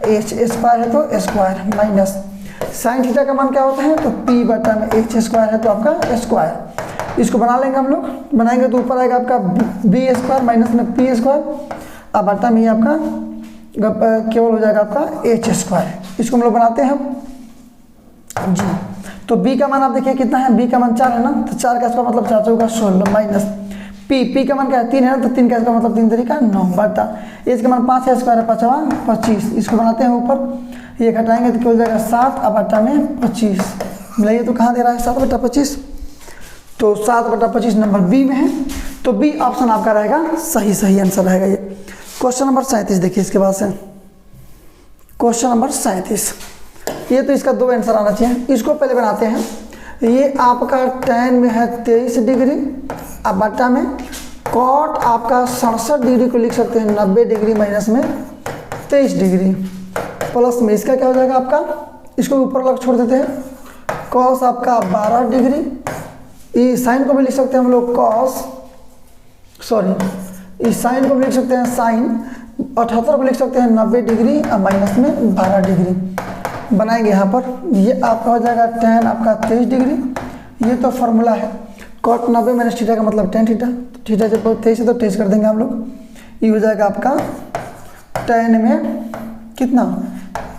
h स्क्वायर है तो स्क्वायर माइनस साइन थीटा का मान क्या होता है तो p/में h² है तो आपका स्क्वायर। इसको बना लेंगे हम लोग, बनाएंगे तो ऊपर आएगा आपका b² माइनस में p², और बट्टा में आपका केवल हो जाएगा आपका h²। इसको हम लोग बनाते हैं जी। तो b का मान आप देखिए कितना है, b का मान 4 है ना, तो 4 का स्क्वायर मतलब 4 चौका 16 माइनस p का मान क्या है 3 है ना, तो 3 का स्क्वायर मतलब 3 तरीका 9 बटा h का मान 5 है, स्क्वायर है 5 25। इसको बनाते हैं ऊपर, ये घटाएंगे तो क्या हो जाएगा 7 और बट्टा में 25 मिलाइए तो कहाँ दे रहा है 7/25, तो 7/25 नंबर बी में है, तो बी ऑप्शन आपका रहेगा सही आंसर रहेगा ये। क्वेश्चन नंबर 37 देखिए इसके बाद से क्वेश्चन नंबर 37, ये तो इसका 2 आंसर आना चाहिए। इसको पहले बनाते हैं। ये आपका tan में है 23 डिग्री, अब बट्टा में कॉट आपका 67 डिग्री को लिख सकते हैं 90 डिग्री माइनस में 23 डिग्री, प्लस में इसका क्या हो जाएगा आपका, इसको ऊपर अलग छोड़ देते हैं, कॉस आपका 12 डिग्री, इस साइन को भी लिख सकते हैं हम लोग कॉस, सॉरी इस साइन को भी लिख सकते हैं साइन, 78 को लिख सकते हैं 90 डिग्री और माइनस में 12 डिग्री बनाएंगे यहाँ पर। ये आपका हो जाएगा tan आपका 23 डिग्री, ये तो फार्मूला है, कॉट 90 माइनस थीटा का मतलब tan थीटा, थीटा जब 23 है तो 23 कर देंगे हम लोग। ये हो जाएगा आपका tan में कितना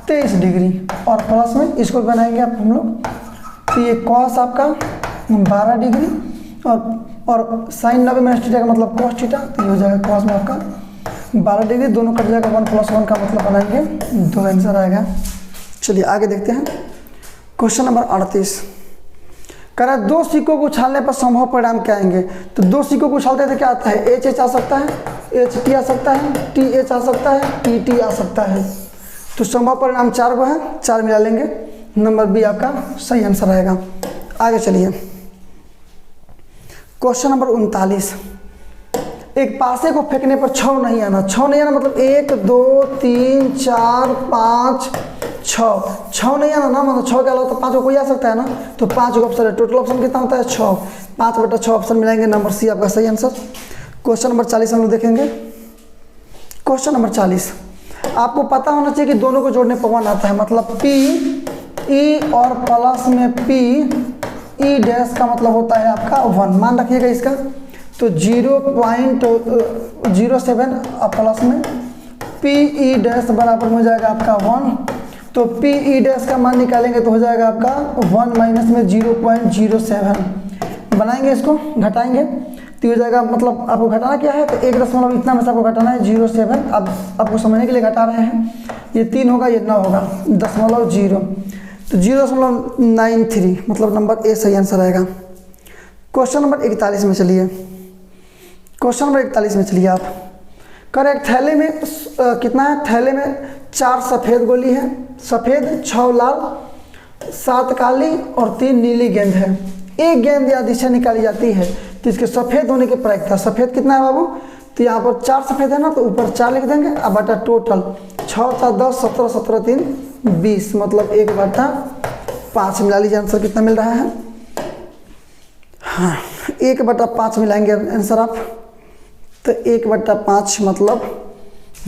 23 डिग्री और प्लस में इसको बनाएंगे आप हम लोग, तो ये कॉस आपका 12 डिग्री और साइन 90 माइनस थीटा का मतलब कॉस थीटा, तो ये हो जाएगा कॉस में आपका 12 डिग्री, दोनों कट जाएगा 1 + 1 का मतलब बनाएंगे 2 आंसर आएगा। चलिए आगे देखते हैं। क्वेश्चन नंबर 38 कह रहा है 2 सिक्कों को उछालने पर संभव परिणाम क्या आएंगे। तो 2 सिक्कों को उछालते थे क्या आता है, HH आ सकता है, HT आ सकता है, TH आ सकता है, TT आ सकता है। तो संभव परिणाम 4 को है, 4 मिला लेंगे, नंबर बी आपका सही आंसर आएगा। आगे चलिए क्वेश्चन नंबर 39, एक पासे को फेंकने पर 6 नहीं आना, 6 नहीं आना मतलब 1 2 3 4 5 6 नहीं आना ना, मतलब 6 के अलावा तो 5 को कोई आ सकता है ना, तो 5 का ऑप्शन है, टोटल ऑप्शन कितना होता है 6, 5/6 ऑप्शन मिलाएंगे, नंबर सी आपका सही आंसर। क्वेश्चन नंबर 40 हम लोग देखेंगे। क्वेश्चन नंबर 40 आपको पता होना चाहिए कि दोनों को जोड़ने पर 1 आता है, मतलब P E और प्लस में P E डैश का मतलब होता है आपका 1, मान रखिएगा इसका, तो 0.07 और प्लस में P E डैश बराबर हो जाएगा आपका 1, तो P E डैश का मान निकालेंगे तो हो जाएगा आपका 1 माइनस में 0.07 बनाएंगे, इसको घटाएंगे तो हो जाएगा, मतलब आपको घटाना क्या है, तो 1 दशमलव इतना में से आपको घटाना है 0.7, अब आपको समझने के लिए घटा रहे हैं, ये 3 होगा ये 9 होगा, 0.0 तो 0.93 मतलब नंबर ए सही आंसर आएगा। क्वेश्चन नंबर 41 में चलिए, क्वेश्चन नंबर 41 में चलिए आप, करेक्ट थैले में कितना है, थैले में 4 सफ़ेद गोली है, सफ़ेद 6 लाल 7 काली और 3 नीली गेंद है, एक गेंद या दिशा निकाली जाती है तो इसके सफ़ेद होने की प्रायिकता, सफ़ेद कितना है बाबू, तो यहाँ पर 4 सफ़ेद है ना, तो ऊपर 4 लिख देंगे, अब बटा टोटल 6 × 10 17 17 3 20 मतलब 1/5 मिला लीजिए, आंसर कितना मिल रहा है, हाँ 1/5 मिलाएंगे आंसर आप, तो 1/5 मतलब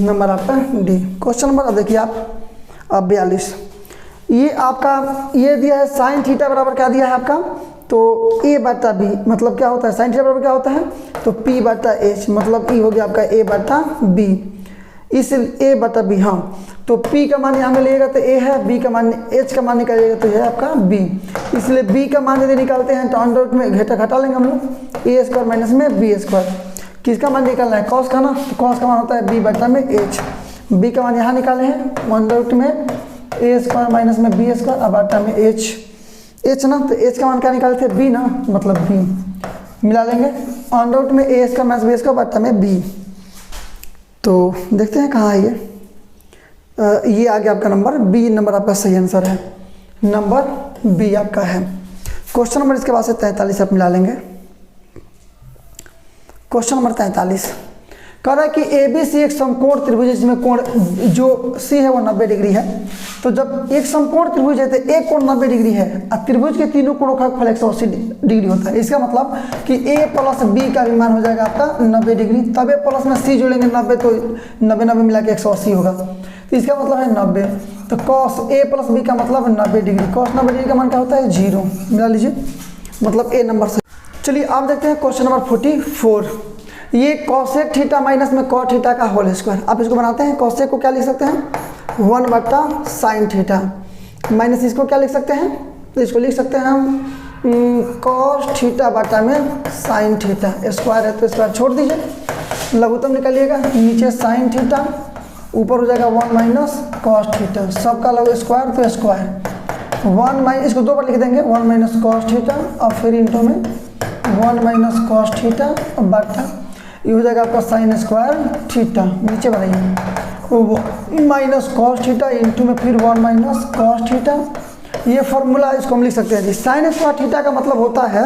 नंबर आपका डी। क्वेश्चन नंबर अब देखिए आप, अब 42, ये आपका ये दिया है साइन थीटा बराबर क्या दिया है आपका, तो A/B मतलब क्या होता है, साइन थीटा बराबर क्या होता है, तो P/H मतलब E हो गया आपका A/B, इस A/B, हाँ तो P का मान यहाँ में लेगा तो A है, B का मान H का मान निकालिएगा तो यह है आपका B, इसलिए B का मान यदि निकालते हैं तो अंडर रूट में घटा लेंगे हम लोग, A² माइनस में B², किसका मान निकालना है, कॉस का ना, तो कॉस का मान होता है B/H, B का मान यहाँ निकाले हैं अंडर रूट में A² माइनस में B² और बटा में H ना, तो H का मान क्या निकाले थे B ना, मतलब B मिला लेंगे, अंडर रूट में A² माइनस B² बटा में B, तो देखते हैं कहाँ है ये आ गया आपका नंबर बी, नंबर आपका सही आंसर है, नंबर बी आपका है। क्वेश्चन नंबर इसके बाद से 43 आप मिला लेंगे। क्वेश्चन नंबर 43 कह रहा है कि ABC एक समकोण त्रिभुज है जिसमें कोण जो C है वो 90 डिग्री है, तो जब एक समकोण त्रिभुज है तो एक कोण 90 डिग्री है और त्रिभुज के तीनों कोणों का फल 180 डिग्री होता है, इसका मतलब कि A + B का भी मान हो जाएगा आपका 90 डिग्री, तब A प्लस में C जोड़ेंगे 90 तो 90 मिला के 180 होगा, तो इसका मतलब है 90, तो cos A + B का मतलब 90 डिग्री, cos 90 डिग्री का मान क्या होता है 0, मिला लीजिए मतलब ए नंबर से। चलिए आप देखते हैं क्वेश्चन नंबर 44, ये cosec थीटा माइनस में cot थीटा का होल स्क्वायर, आप इसको बनाते हैं, cosec को क्या लिख सकते हैं 1/sin थीटा, माइनस इसको क्या लिख सकते हैं, तो इसको लिख सकते हैं हम cos थीटा बटा में sin थीटा, स्क्वायर है तो स्क्वायर छोड़ दीजिए, लघुत्तम निकालिएगा, नीचे sin थीटा ऊपर हो जाएगा 1 - cos थीटा, सबका लघु स्क्वायर तो स्क्वायर 1 इसको 2 बार लिख देंगे 1 - cos थीटा और फिर इंटू में 1 - cos थीटा बटा ये हो जाएगा आपका साइन स्क्वायर थीटा, नीचे बनाइए माइनस कॉस थीटा इंटू में फिर 1 माइनस कॉस थीटा। ये फॉर्मूला इसको हम लिख सकते हैं जी, साइन स्क्वायर थीटा का मतलब होता है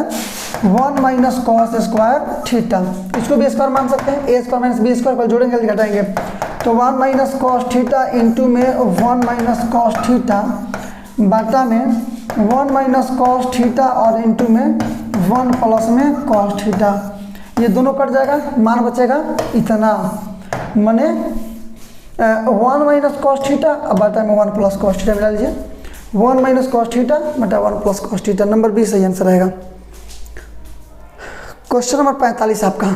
1 माइनस कॉस स्क्वायर थीटा। इसको बी स्क्वायर मान सकते हैं, ए स्क्वायर माइनस बी स्क्वायर पर जोड़ेंगे घटाएंगे तो 1 माइनस कॉस थीटा इंटू में 1 माइनस कॉस थीटा बाटा में 1 माइनस कॉस थीटा और इंटू में 1 प्लस में कॉस थीटा। ये दोनों कट जाएगा, मान बचेगा इतना, माने 1 माइनस कॉस थीटा और बाटा में 1 प्लस कॉस थीटा मिला लीजिए, 1 माइनस कॉस थीटा बटा 1 plus cos theta. Number B सही आंसर रहेगा। क्वेश्चन नंबर 45 आपका,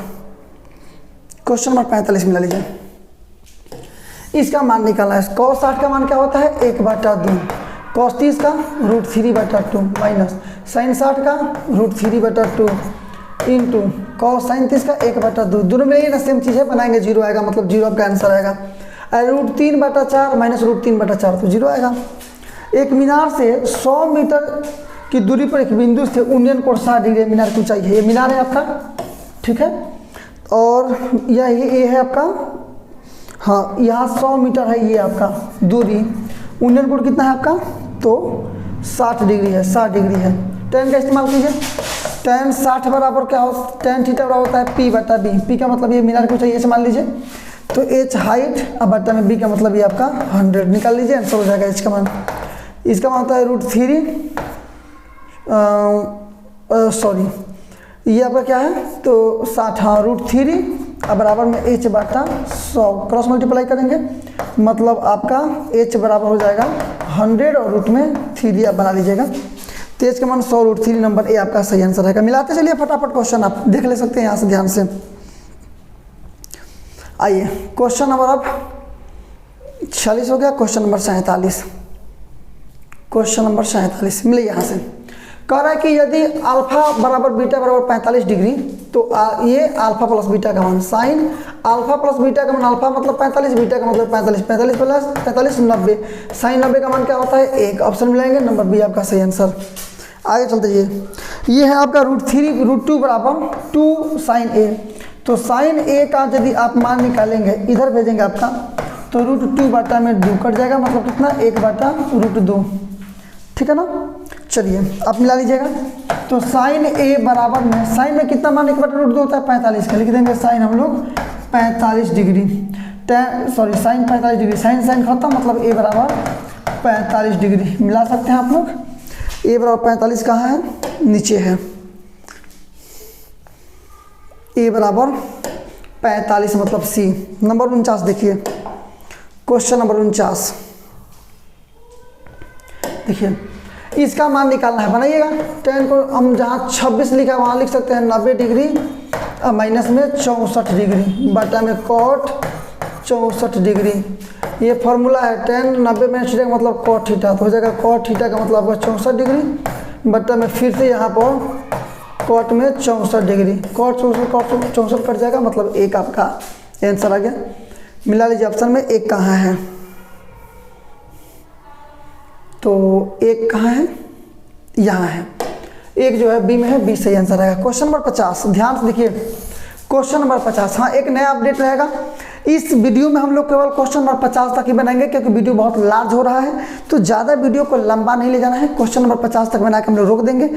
क्वेश्चन नंबर 45 मिला लीजिए। इसका मान निकालना है। कॉस 60 का मान क्या होता है 1/2, कॉस 30 का √3/2 माइनस साइन 60 का √3/2 इंटू कॉस साइन 30 का 1/2। दोनों में ये ना सेम चीज़ है, बनाएंगे 0 आएगा, मतलब 0 आपका आंसर आएगा। √3/4 माइनस √3/4 तो 0 आएगा। एक मीनार से 100 मीटर की दूरी पर एक बिंदु से उन्नयन कोण 60 डिग्री मीनार की ऊंचाई है। ये मीनार है आपका, ठीक है, और ये है आपका, हाँ यहाँ 100 मीटर है ये आपका दूरी, उन्नयन कोण कितना है आपका तो 60 डिग्री है, 60 डिग्री है। tan का इस्तेमाल कीजिए, tan 60 बराबर क्या हो, tan थीटा बराबर होता है p/b। p का मतलब ये मीनार की ऊंचाई ऐसे मान लीजिए, तो h हाइट और बटा में b का मतलब ये आपका 100 निकाल लीजिए, आंसर हो जाएगा h का मान। इसका मान होता है √3 सॉरी ये आपका क्या है तो 60, हाँ √3 और बराबर में h/100 क्रॉस मल्टीप्लाई करेंगे, मतलब आपका h बराबर हो जाएगा 100 और रूट में 3 आप बना लीजिएगा। तो h का मान 100 √3, नंबर ए आपका सही आंसर रहेगा। मिलाते चलिए फटाफट क्वेश्चन आप देख ले सकते हैं यहाँ से ध्यान से। आइए क्वेश्चन नंबर अब 46 हो गया, क्वेश्चन नंबर 47, क्वेश्चन नंबर 47 मिले यहाँ से। कह रहा है कि यदि अल्फा बराबर बीटा बराबर 45 डिग्री तो ये अल्फा प्लस बीटा का मान, साइन अल्फा प्लस बीटा का मान अल्फा मतलब 45, बीटा का मतलब 45, 45 प्लस 45 90, साइन 90 का मान क्या होता है 1। ऑप्शन मिलाएंगे, नंबर बी आपका सही आंसर। आगे चलते ये है आपका √2 बराबर 2 साइन ए। तो साइन ए का यदि आप मान निकालेंगे इधर भेजेंगे आपका तो √2 बटा में 2 कट जाएगा, मतलब कितना 1/√2, ठीक है ना। चलिए आप मिला लीजिएगा, तो साइन ए बराबर में साइन में कितना मान 1/√2 होता है 45 का, लिख देंगे साइन हम लोग 45 degree, sorry sine 45 degree, sine खत्म, मतलब ए बराबर 45 डिग्री मिला सकते हैं आप लोग। ए बराबर 45 कहाँ है, नीचे है, ए बराबर 45 मतलब सी। नंबर 49 देखिए, क्वेश्चन नंबर 49 देखिए, इसका मान निकालना है, बनाइएगा। tan को हम जहाँ 26 लिखा है वहाँ लिख सकते हैं 90 डिग्री माइनस में 64 डिग्री बटा में cot 64 डिग्री। ये फॉर्मूला है, tan 90 में थीटा का मतलब cot थीटा, तो हो जाएगा cot थीटा का मतलब आपका 64 डिग्री बटा में फिर से यहाँ पर cot में 64 डिग्री, cot 64 कट जाएगा, मतलब 1 आपका आंसर आ गया। मिला लीजिए ऑप्शन में 1 कहाँ है, तो 1 कहाँ है, यहाँ है, 1 जो है बी में है, बी सही आंसर रहेगा। क्वेश्चन नंबर 50 ध्यान से देखिए, क्वेश्चन नंबर 50, हाँ एक नया अपडेट रहेगा। इस वीडियो में हम लोग केवल क्वेश्चन नंबर 50 तक ही बनाएंगे, क्योंकि वीडियो बहुत लार्ज हो रहा है, तो ज़्यादा वीडियो को लंबा नहीं ले जाना है। क्वेश्चन नंबर 50 तक बना के हम लोग रोक देंगे।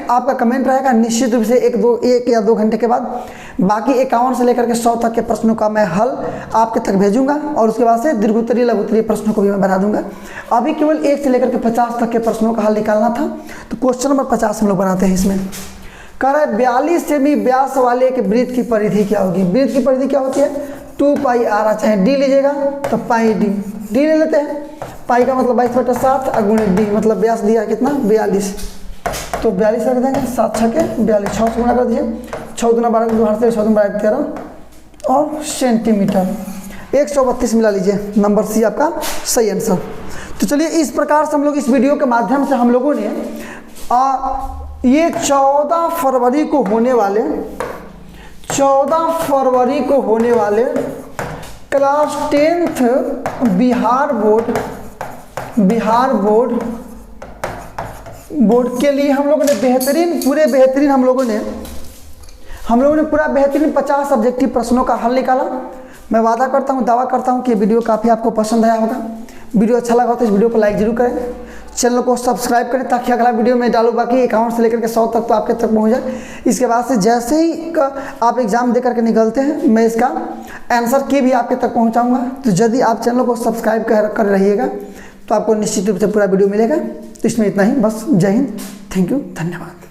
आपका कमेंट रहेगा निश्चित रूप से 1 या 2 घंटे के बाद, बाकी 51 से लेकर के 100 तक के प्रश्नों का मैं हल आपके तक भेजूंगा, और उसके बाद से दीर्घोत्तरीय लघुत्तरीय प्रश्नों को भी मैं बना दूंगा। अभी केवल 1 से लेकर के 50 तक के प्रश्नों का हल निकालना था, तो क्वेश्चन नंबर 50 हम लोग बनाते हैं। इसमें कह रहा है 42 सेमी व्यास वाले एक वृत्त की परिधि क्या होगी। वृत्त की परिधि क्या होती है 2πr, चाहे डी लीजिएगा तो पाई डी ले लेते हैं। पाई का मतलब 22/7 और गुणे डी मतलब व्यास दिया है कितना 42, तो 42 रख देंगे, 7 6 के 42, 6 से गुणा कर दीजिए, 6 दूना 12 2 से 6 दूना 13 और सेंटीमीटर 132 मिला लीजिए, नंबर सी आपका सही आंसर। तो चलिए इस प्रकार से हम लोग इस वीडियो के माध्यम से हम लोगों ने ये 14 फरवरी को होने वाले क्लास 10th बिहार बोर्ड के लिए हम लोगों ने बेहतरीन हम लोगों ने हम लोगों ने पूरा बेहतरीन 50 ऑब्जेक्टिव प्रश्नों का हल निकाला। मैं वादा करता हूँ, दावा करता हूँ कि ये वीडियो काफ़ी आपको पसंद आया होगा। वीडियो अच्छा लगा हो तो इस वीडियो को लाइक जरूर करें, चैनल को सब्सक्राइब करें ताकि अगला वीडियो में डालूँ बाकी 51 से लेकर के 100 तक तो आपके तक पहुँच जाए। इसके बाद से जैसे ही आप एग्ज़ाम दे करके निकलते हैं, मैं इसका आंसर की भी आपके तक पहुँचाऊँगा। तो यदि आप चैनल को सब्सक्राइब कर रहिएगा तो आपको निश्चित रूप से पूरा वीडियो मिलेगा। तो इसमें इतना ही, बस। जय हिंद, थैंक यू, धन्यवाद।